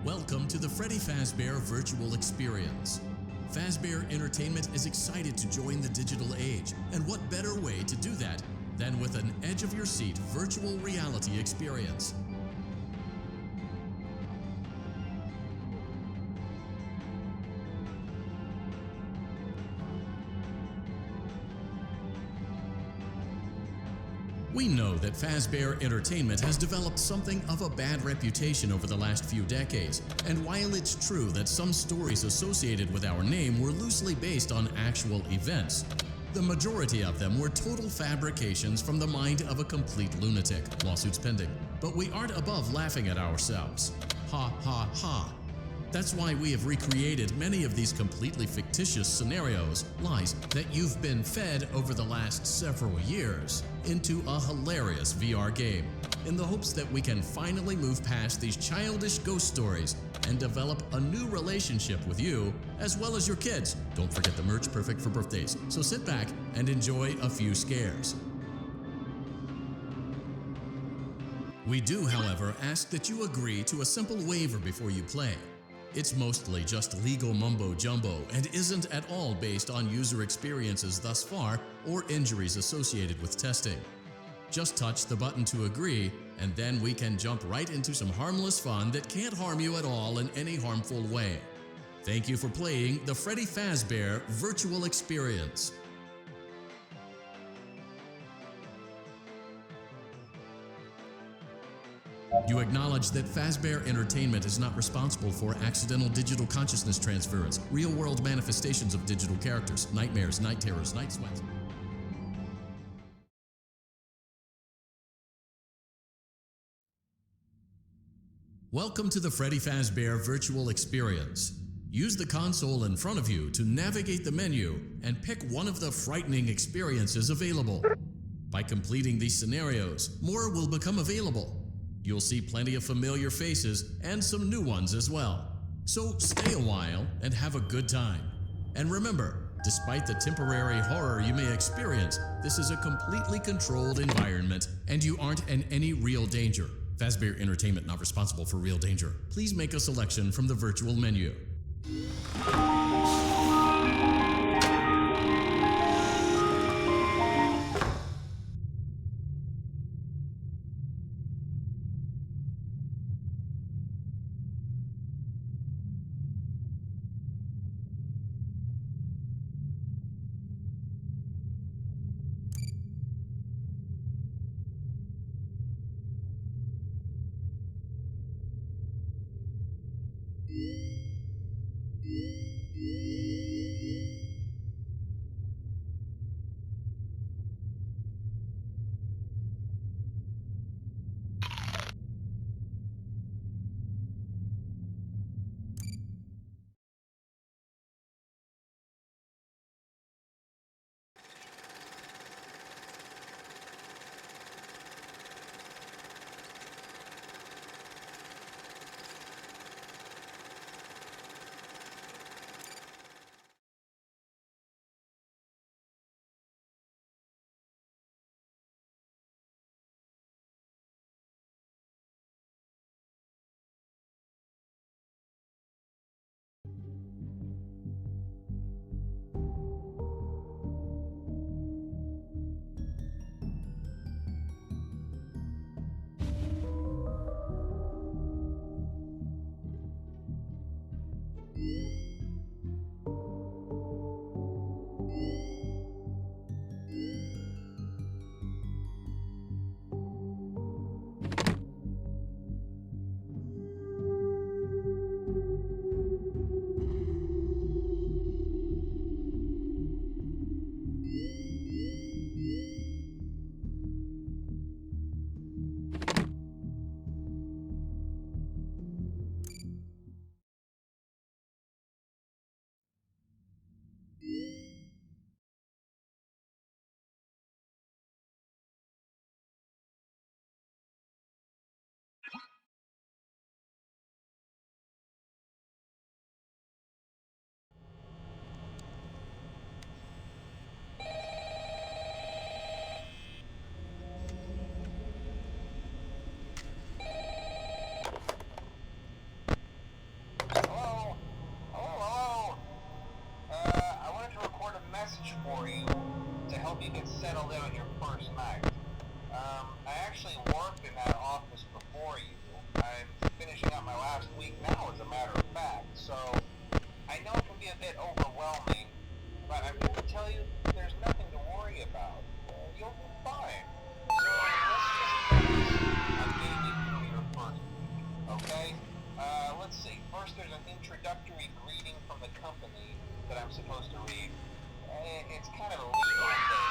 Welcome to the Freddy Fazbear Virtual Experience. Fazbear Entertainment is excited to join the digital age, and what better way to do that than with an edge-of-your-seat virtual reality experience. We know that Fazbear Entertainment has developed something of a bad reputation over the last few decades, and while it's true that some stories associated with our name were loosely based on actual events, the majority of them were total fabrications from the mind of a complete lunatic, lawsuits pending. But we aren't above laughing at ourselves. Ha ha ha. That's why we have recreated many of these completely fictitious scenarios, lies that you've been fed over the last several years, into a hilarious VR game, in the hopes that we can finally move past these childish ghost stories and develop a new relationship with you, as well as your kids. Don't forget the merch, perfect for birthdays. So sit back and enjoy a few scares. We do, however, ask that you agree to a simple waiver before you play. It's mostly just legal mumbo-jumbo and isn't at all based on user experiences thus far or injuries associated with testing. Just touch the button to agree, and then we can jump right into some harmless fun that can't harm you at all in any harmful way. Thank you for playing the Freddy Fazbear Virtual Experience. You acknowledge that Fazbear Entertainment is not responsible for accidental digital consciousness transference, real-world manifestations of digital characters, nightmares, night terrors, night sweats. Welcome to the Freddy Fazbear Virtual Experience. Use the console in front of you to navigate the menu and pick one of the frightening experiences available. By completing these scenarios, more will become available. You'll see plenty of familiar faces and some new ones as well. So stay a while and have a good time. And remember, despite the temporary horror you may experience, this is a completely controlled environment and you aren't in any real danger. Fazbear Entertainment not responsible for real danger. Please make a selection from the virtual menu. for you to help you get settled in on your first night. I actually worked in that office before you. I'm finishing up my last week now, as a matter of fact, so I know it can be a bit overwhelming, but I'm here to tell you there's nothing to worry about. You'll be fine. So let's just focus on getting you through your first week, okay? Let's see. First, there's an introductory greeting from the company that I'm supposed to read. It's kind of a legal thing.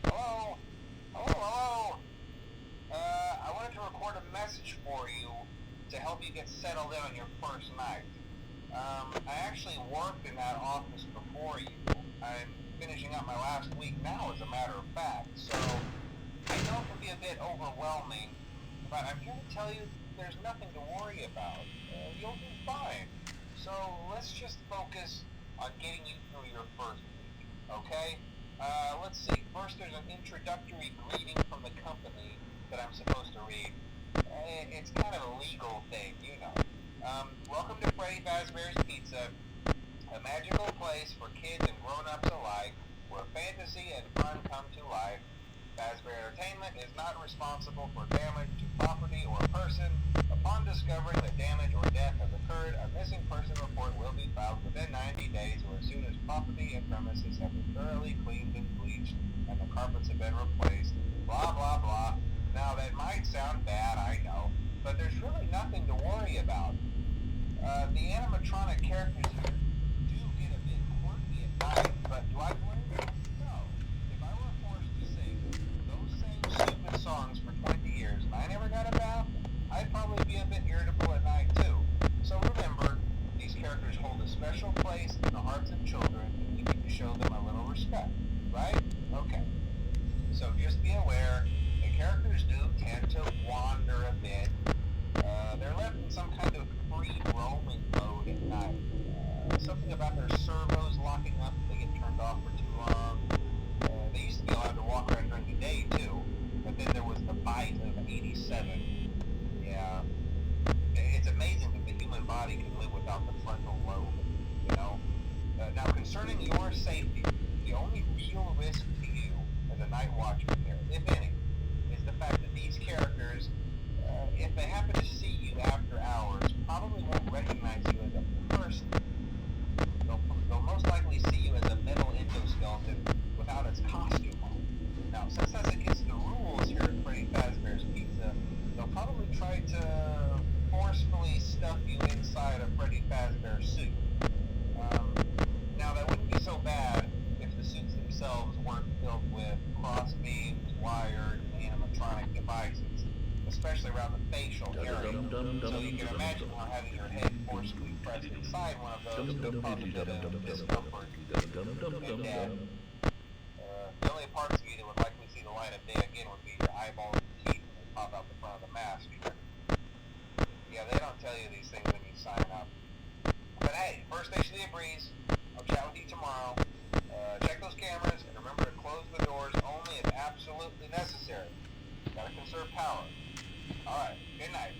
Hello? Hello? I wanted to record a message for you to help you get settled in on your first night. I actually worked in that office before you. I'm finishing up my last week now, as a matter of fact, so I know it can be a bit overwhelming, but I'm here to tell you there's nothing to worry about. You'll be fine. So let's just focus on getting you through your first week, okay? Let's see. First, there's an introductory greeting from the company that I'm supposed to read. It's kind of a legal thing, you know. Welcome to Freddy Fazbear's Pizza, a magical place for kids and grown-ups alike, where fantasy and fun come to life. Fazbear Entertainment is not responsible for damage to property or person. Upon discovering that damage or death has occurred, a missing person report will be filed within 90 days or as soon as property and premises have been thoroughly cleaned and bleached and the carpets have been replaced. Blah, blah, blah. Now, that might sound bad, I know, but there's really nothing to worry about. The animatronic characters here do get a bit quirky at night, but do I blame you? No. If I were forced to sing those same stupid songs for 20 years and I never got a bath, I'd probably be a bit irritable at night too. So remember, these characters hold a special place in the hearts of children and we need to show them a little respect, right? Okay. So just be aware, the characters do tend to wander a bit. They're left in some kind of free roaming mode at night. Something about their servos locking up if they get turned off for too smog. They used to be allowed to walk around during the day too, but then there was the bite of '87. Yeah, it's amazing that the human body can live without the frontal lobe. You know. Now, concerning your safety, the only real risk to you as a night watchman here, if any, is the fact that these characters, if they happen to see you after hours, probably won't recognize you as a person. They'll most likely see you as a metal endoskeleton without its costume on. Now, since that's against the rules here at Freddy Fazbear's Pizza, they'll probably try to forcefully stuff you inside a Freddy Fazbear suit. Now, that wouldn't be so bad if the suits themselves weren't filled with cross-beams, wired, and animatronic devices, especially around the facial area. So you can imagine how having your head forcibly pressed inside one of those could cause a bit of discomfort. And the only parts of you that would likely see the light of day again would be your eyeballs and teeth when they pop out the front of the mask. Yeah, they don't tell you these things when you sign up. But hey, First Station of the Breeze, I'll chat with you tomorrow. Check those cameras and remember to close the doors only if absolutely necessary. Gotta conserve power. Alright, good night.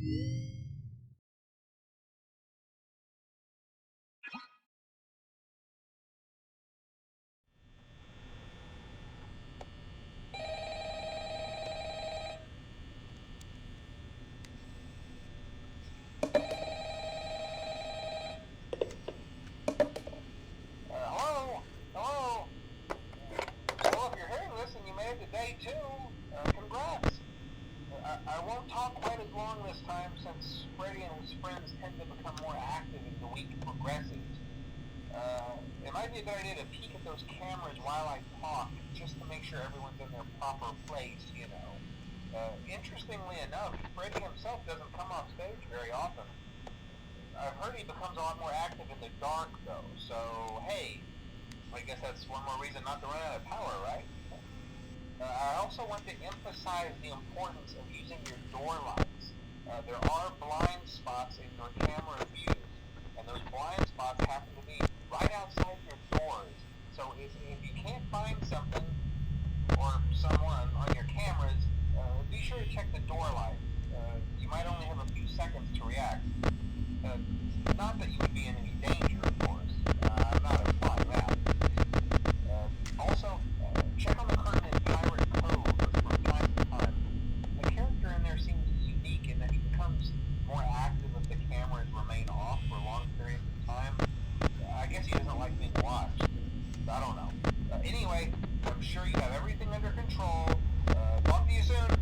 Hello? Hello? Well, if you're hearing this and you made it to day 2, congrats. I won't talk quite as long this time since Freddy and his friends tend to become more active as the week progresses. It might be a good idea to peek at those cameras while I talk, just to make sure everyone's in their proper place, you know. Interestingly enough, Freddy himself doesn't come off stage very often. I've heard he becomes a lot more active in the dark, though, so hey, I guess that's one more reason not to run out of power, right? I also want to emphasize the importance of using your door lights. There are blind spots in your camera views, and those blind spots happen to be right outside your doors. So if you can't find something or someone on your cameras, be sure to check the door light. You might only have a few seconds to react. Not that you would be in any danger, of course. I'm not implying that. Also, check on the curtain in Pirate Cove from time to time. The character in there seems unique in that he becomes more active if the cameras remain off for long periods of time. I guess he doesn't like being watched. I don't know. Anyway, I'm sure you have everything under control. Talk to you soon.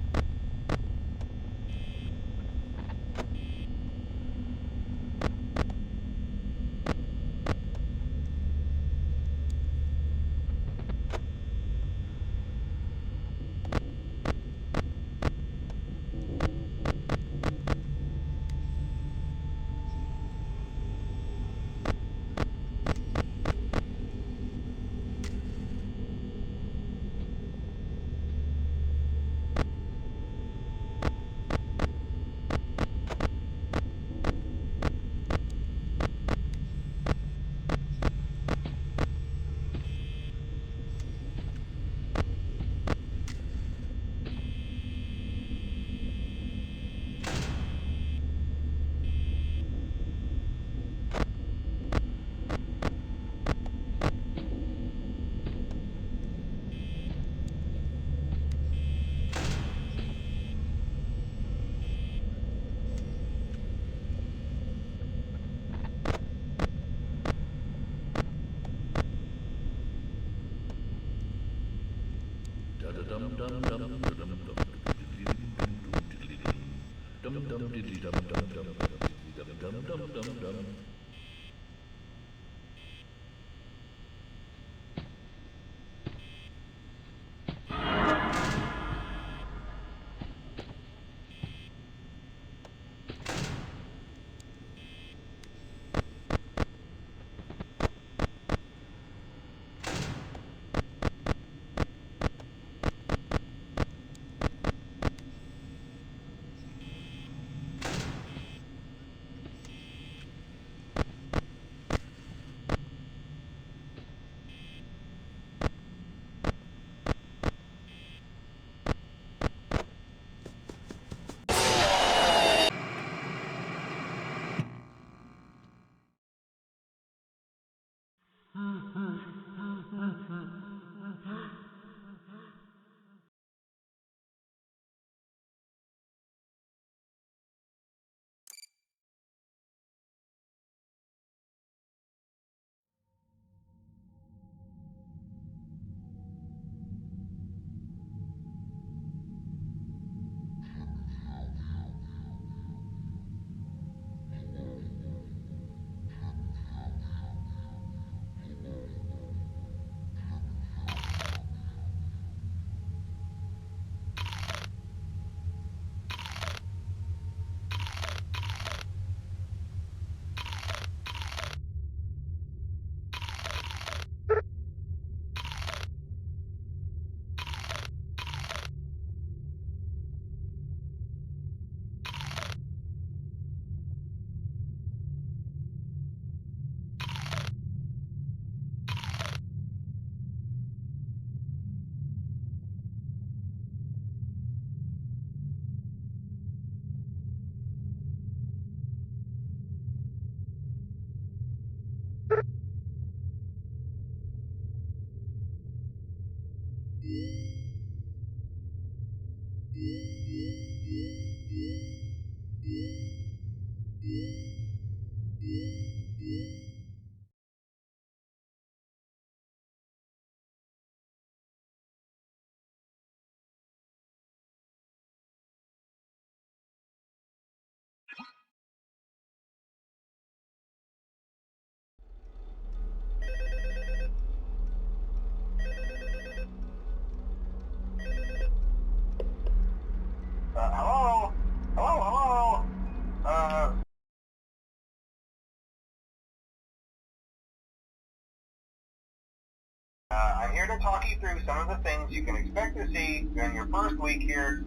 to talk you through some of the things you can expect to see during your first week here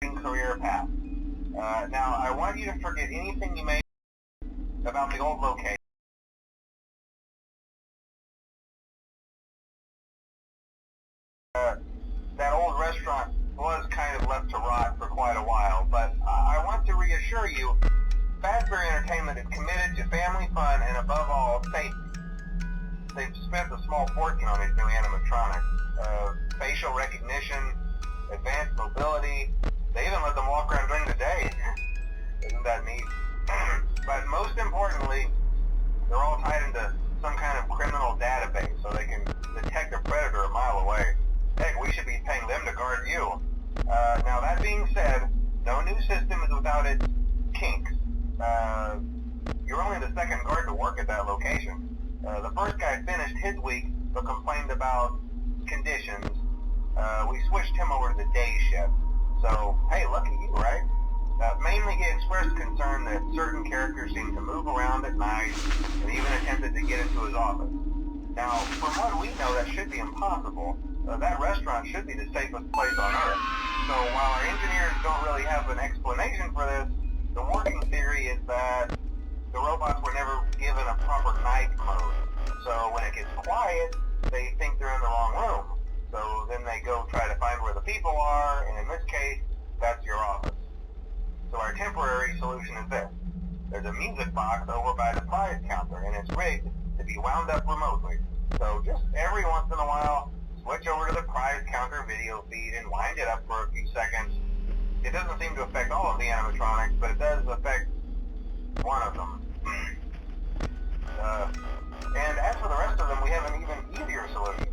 in career path. Now, I want you to forget anything you may about the old location. That old restaurant was kind of left to rot for quite a while, but I want to reassure you, Fazbear Entertainment is committed to family fun and above all, safety. They've spent a small fortune on these new animatronics. Facial recognition, advanced mobility, they even let them walk around during the day. Isn't that neat? But most importantly, they're all tied into some kind of criminal database so they can detect a predator a mile away. Heck, we should be paying them to guard you. Now that being said, no new system is without its kinks. You're only the second guard to work at that location. The first guy finished his week but complained about conditions. We switched him over to the day shift. So, hey, lucky you, right? Mainly he expressed concern that certain characters seemed to move around at night and even attempted to get into his office. Now, from what we know, that should be impossible. That restaurant should be the safest place on Earth. So while our engineers don't really have an explanation for this, the working theory is that the robots were never given a proper night mode. So when it gets quiet, they think they're in the wrong room. So then they go try to find where the people are, and in this case, that's your office. So our temporary solution is this. There's a music box over by the prize counter, and it's rigged to be wound up remotely. So just every once in a while, switch over to the prize counter video feed and wind it up for a few seconds. It doesn't seem to affect all of the animatronics, but it does affect one of them. And as for the rest of them, we have an even easier solution.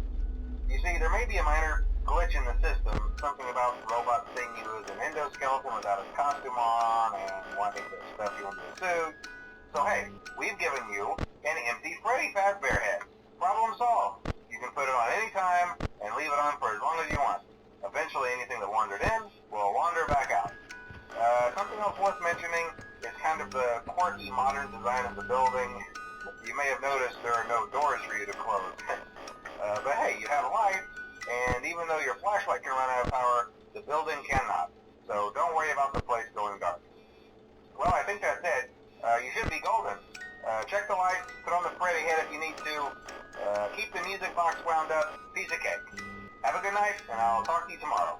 You see, there may be a minor glitch in the system, something about the robot seeing you as an endoskeleton without a costume on and wanting to stuff you into a suit. So hey, we've given you an empty Freddy Fazbear head. Problem solved. You can put it on any time and leave it on for as long as you want. Eventually anything that wandered in will wander back out. Something else worth mentioning is kind of the quirky modern design of the building. You may have noticed there are no doors for you to close. But hey, you have lights, and even though your flashlight can run out of power, the building cannot. So don't worry about the place going dark. Well, I think that's it. You should be golden. Check the lights, put on the Freddy head if you need to. Keep the music box wound up. Piece of cake. Have a good night, and I'll talk to you tomorrow.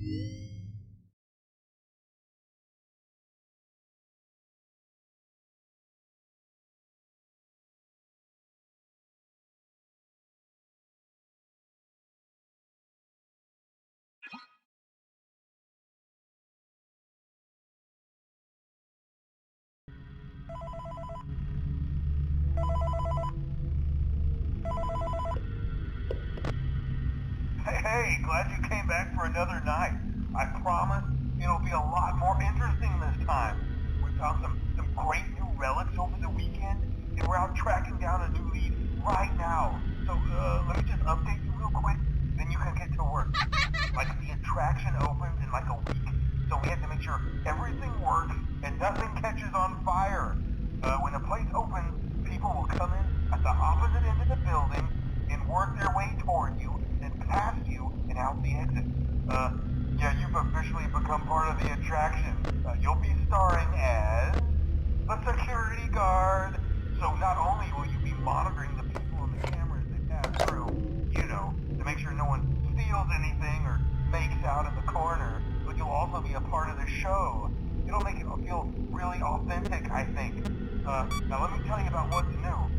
Hey, glad you came back for another night. I promise it'll be a lot more interesting this time. We found some great new relics over the weekend, and we're out tracking down a new lead right now. So, let me just update you real quick, then you can get to work. Like, the attraction opens in like a week, so we have to make sure everything works and nothing catches on fire. When the place opens, people will come in at the opposite end of the building and work their way toward you, then past you and out the exit. Yeah, you've officially become part of the attraction. You'll be starring as the security guard. So not only will you be monitoring the people on the cameras that pass through, you know, to make sure no one steals anything or makes out in the corner, but you'll also be a part of the show. It'll make it feel really authentic, I think. Now let me tell you about what's new.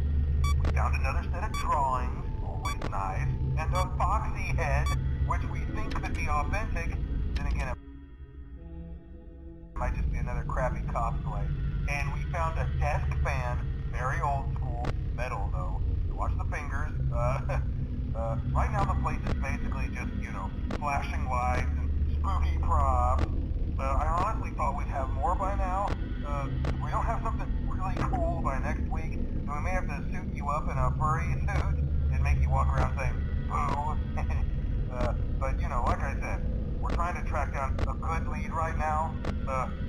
We found another set of drawings, always nice, and a foxy head, which we think could be authentic. Then again, it might just be another crappy cosplay. And we found a desk fan, very old school, metal though. So watch the fingers. Right now the place is basically just, you know, flashing lights and spooky props. I honestly thought we'd have more by now. If we don't have something really cool by next week, then we may have to suit you up in a furry suit and make you walk around saying, boo. But, you know, like I said, we're trying to track down a good lead right now.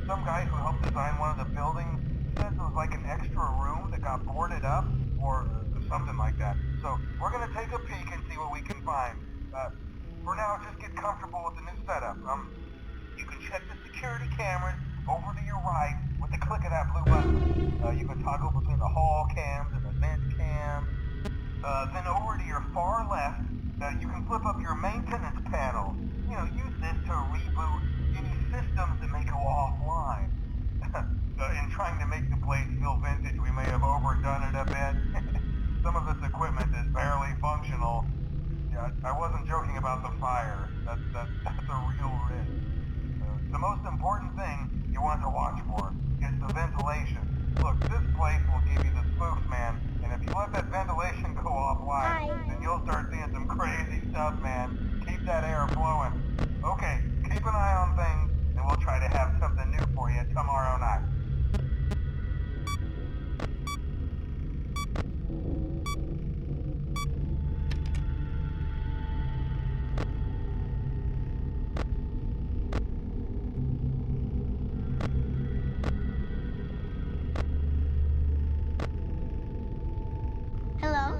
Some guy who helped design one of the buildings says it was like an extra room that got boarded up, or something like that. So, we're gonna take a peek and see what we can find. For now, just get comfortable with the new setup. You can check the security cameras over to your right with the click of that blue button. You can toggle between the hall cams and the vent cams. Then over to your far left, you can flip up your maintenance panel. You know, use this to reboot any systems that may go offline. In trying to make the place feel vintage, we may have overdone it a bit. Some of this equipment is barely functional. Yeah, I wasn't joking about the fire. That's a real risk. The most important thing you want to watch for is the ventilation. Look, this place will give you the spooks, man. And if you let that ventilation go offline, then you'll start seeing some crazy stuff, man. Keep that air flowing. Okay, keep an eye on things, and we'll try to have something new for you tomorrow night. Hello?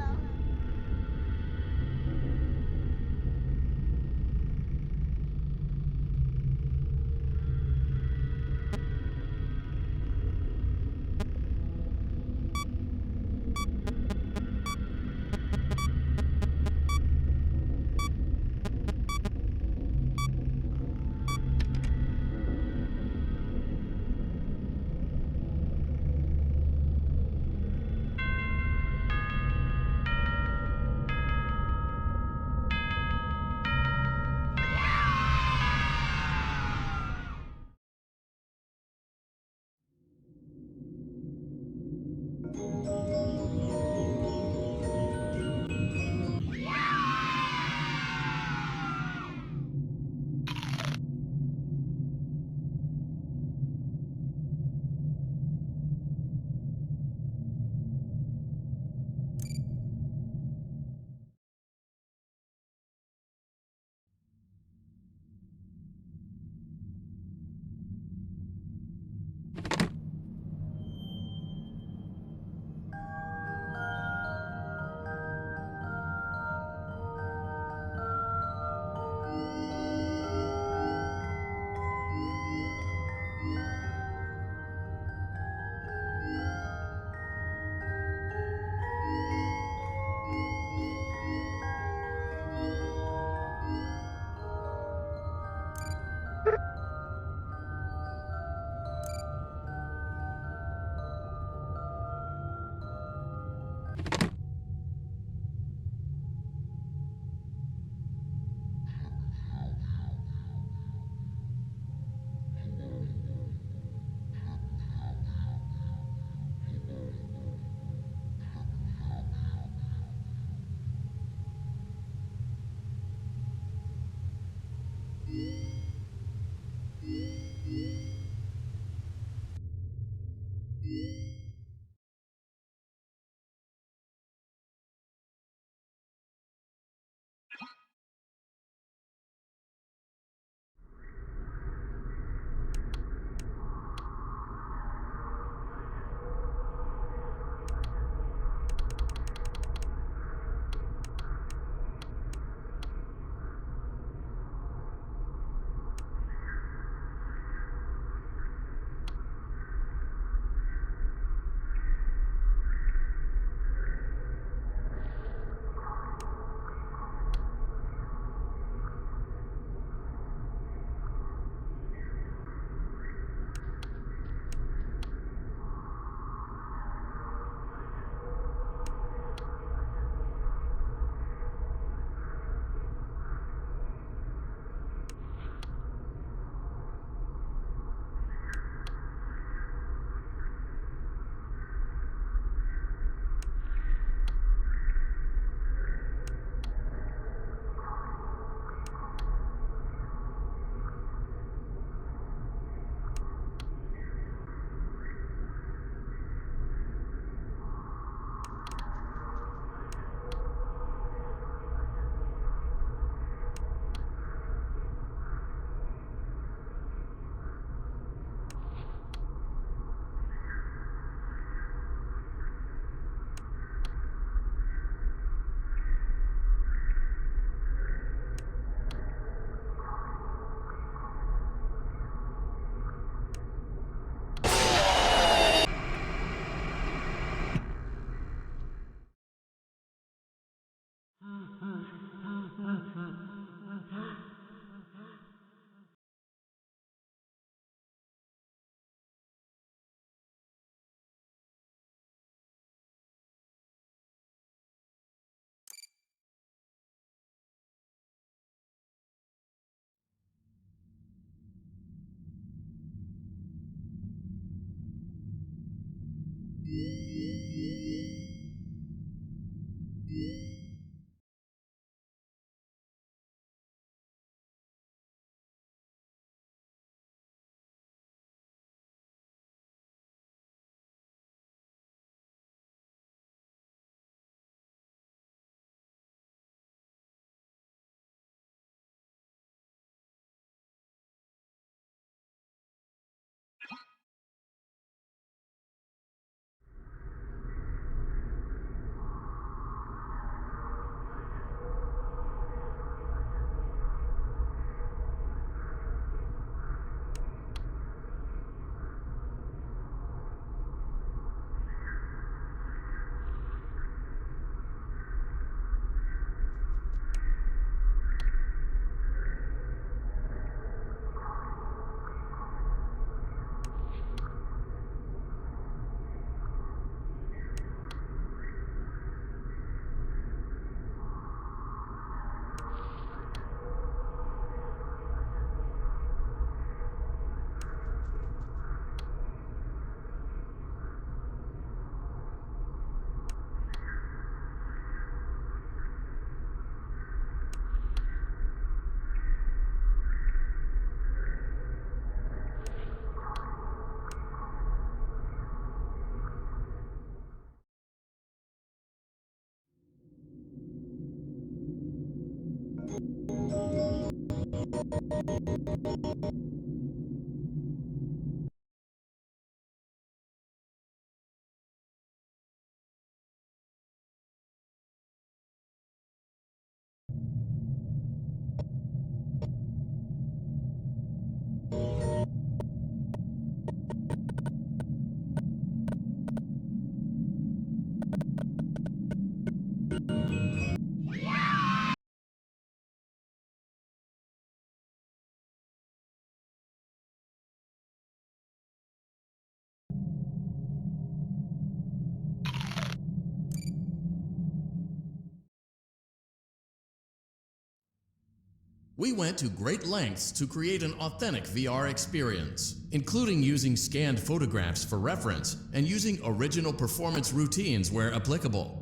We went to great lengths to create an authentic VR experience, including using scanned photographs for reference and using original performance routines where applicable.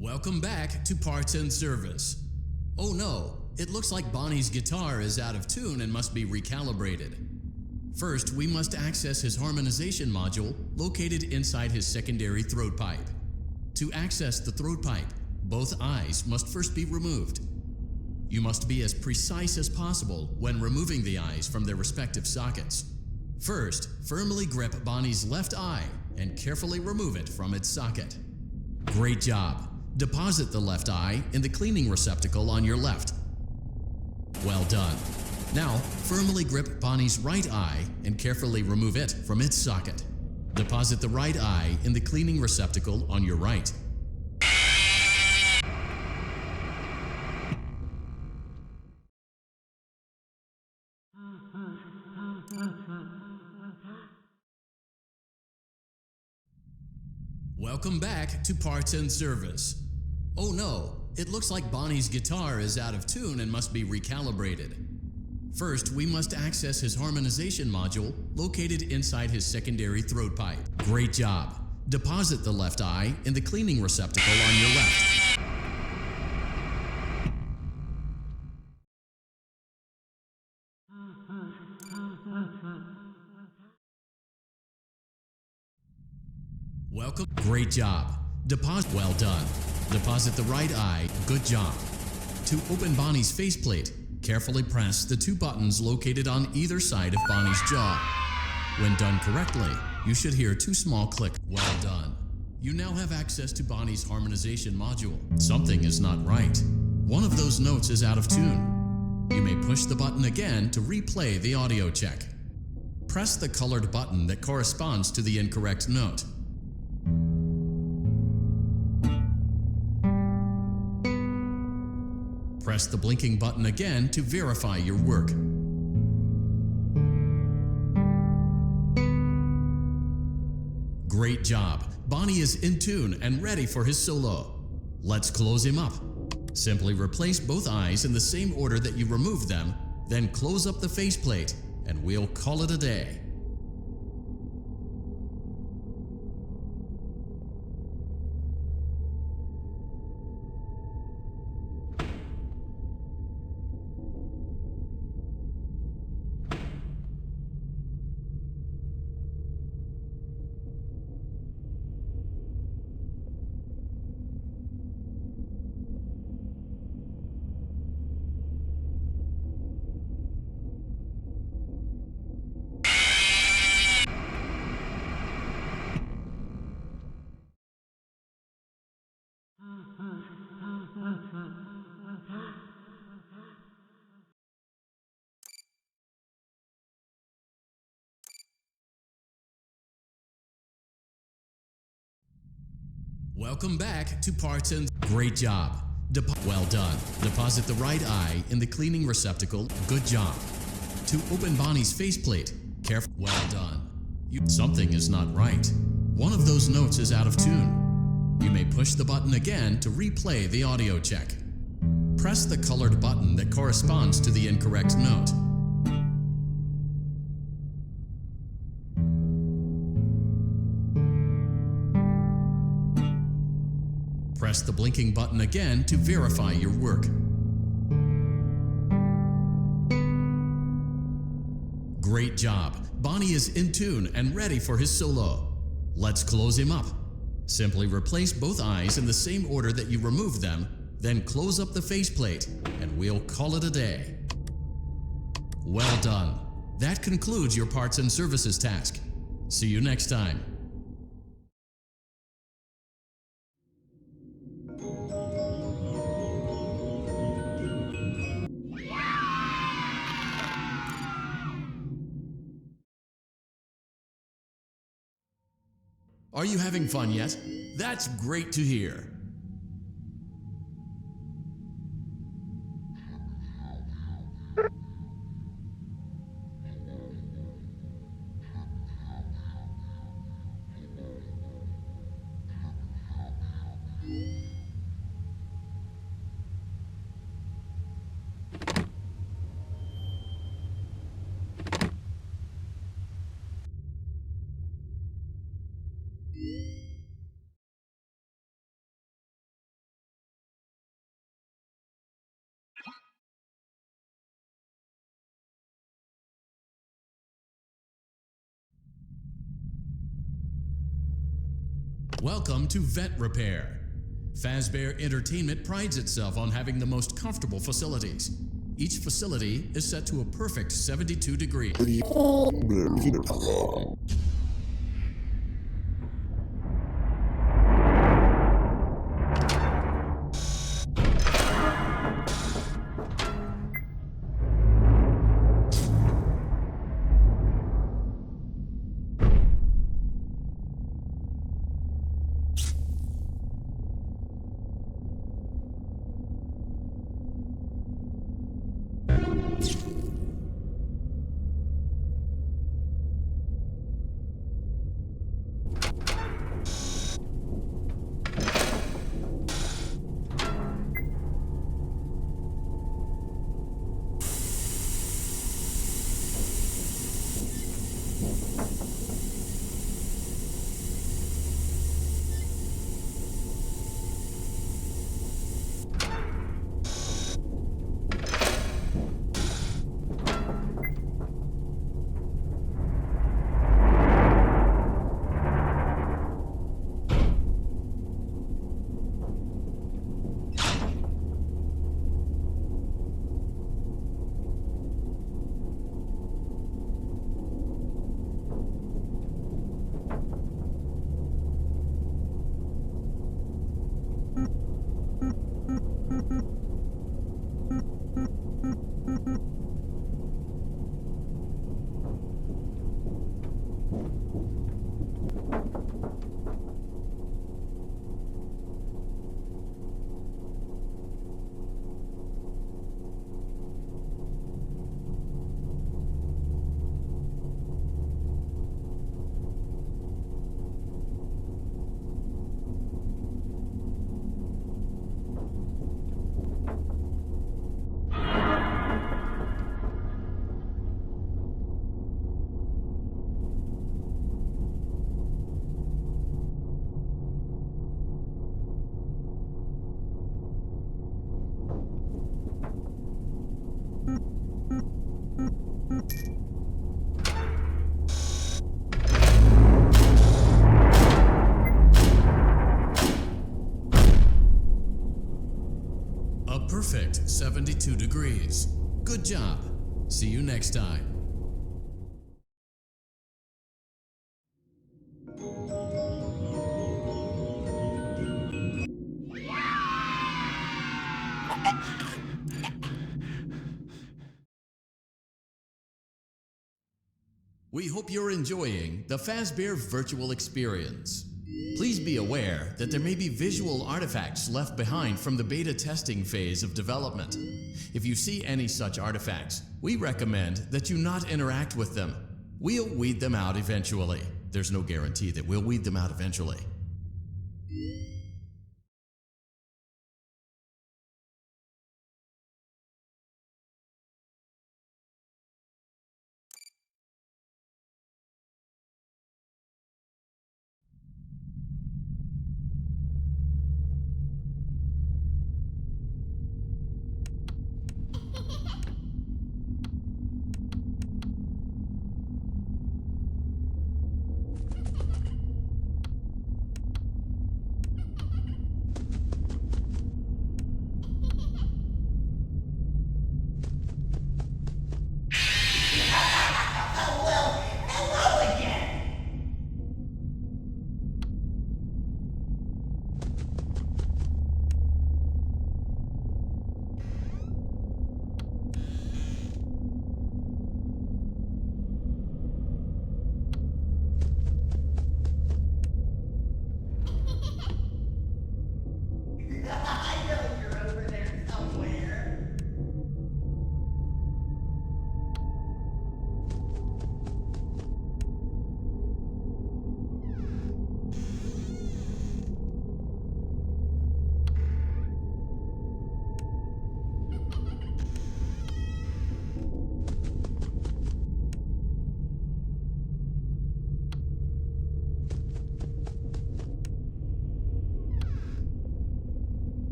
Welcome back to Parts and Service. Oh no, it looks like Bonnie's guitar is out of tune and must be recalibrated. First, we must access his harmonization module located inside his secondary throat pipe. To access the throat pipe, both eyes must first be removed. You must be as precise as possible when removing the eyes from their respective sockets. First, firmly grip Bonnie's left eye and carefully remove it from its socket. Great job! Deposit the left eye in the cleaning receptacle on your left. Well done. Now, firmly grip Bonnie's right eye and carefully remove it from its socket. Deposit the right eye in the cleaning receptacle on your right. Welcome back to Parts and Service. Oh no, it looks like Bonnie's guitar is out of tune and must be recalibrated. First, we must access his harmonization module located inside his secondary throat pipe. Great job! Deposit the left eye in the cleaning receptacle on your left. Welcome. Great job. Well done. Deposit the right eye. Good job. To open Bonnie's faceplate, carefully press the two buttons located on either side of Bonnie's jaw. When done correctly, you should hear two small clicks. Well done. You now have access to Bonnie's harmonization module. Something is not right. One of those notes is out of tune. You may push the button again to replay the audio check. Press the colored button that corresponds to the incorrect note. Press the blinking button again to verify your work. Great job! Bonnie is in tune and ready for his solo. Let's close him up. Simply replace both eyes in the same order that you removed them, then close up the faceplate, and we'll call it a day. Welcome back to Parts and... Great job. Well done. Deposit the right eye in the cleaning receptacle. Good job. To open Bonnie's faceplate, careful. Well done. Something is not right. One of those notes is out of tune. You may push the button again to replay the audio check. Press the colored button that corresponds to the incorrect note. Press the blinking button again to verify your work. Great job. Bonnie is in tune and ready for his solo. Let's close him up. Simply replace both eyes in the same order that you removed them, then close up the faceplate, and we'll call it a day. Well done. That concludes your parts and services task. See you next time. Are you having fun yet? That's great to hear. Welcome to Vet Repair. Fazbear Entertainment prides itself on having the most comfortable facilities. Each facility is set to a perfect 72 degrees. A perfect 72 degrees. Good job. See you next time. We hope you're enjoying the Fazbear virtual experience. Please be aware that there may be visual artifacts left behind from the beta testing phase of development. If you see any such artifacts, we recommend that you not interact with them. We'll weed them out eventually. There's no guarantee that we'll weed them out eventually.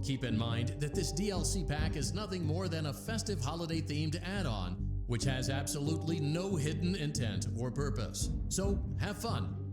Keep in mind that this DLC pack is nothing more than a festive holiday-themed add-on, which has absolutely no hidden intent or purpose. So have fun.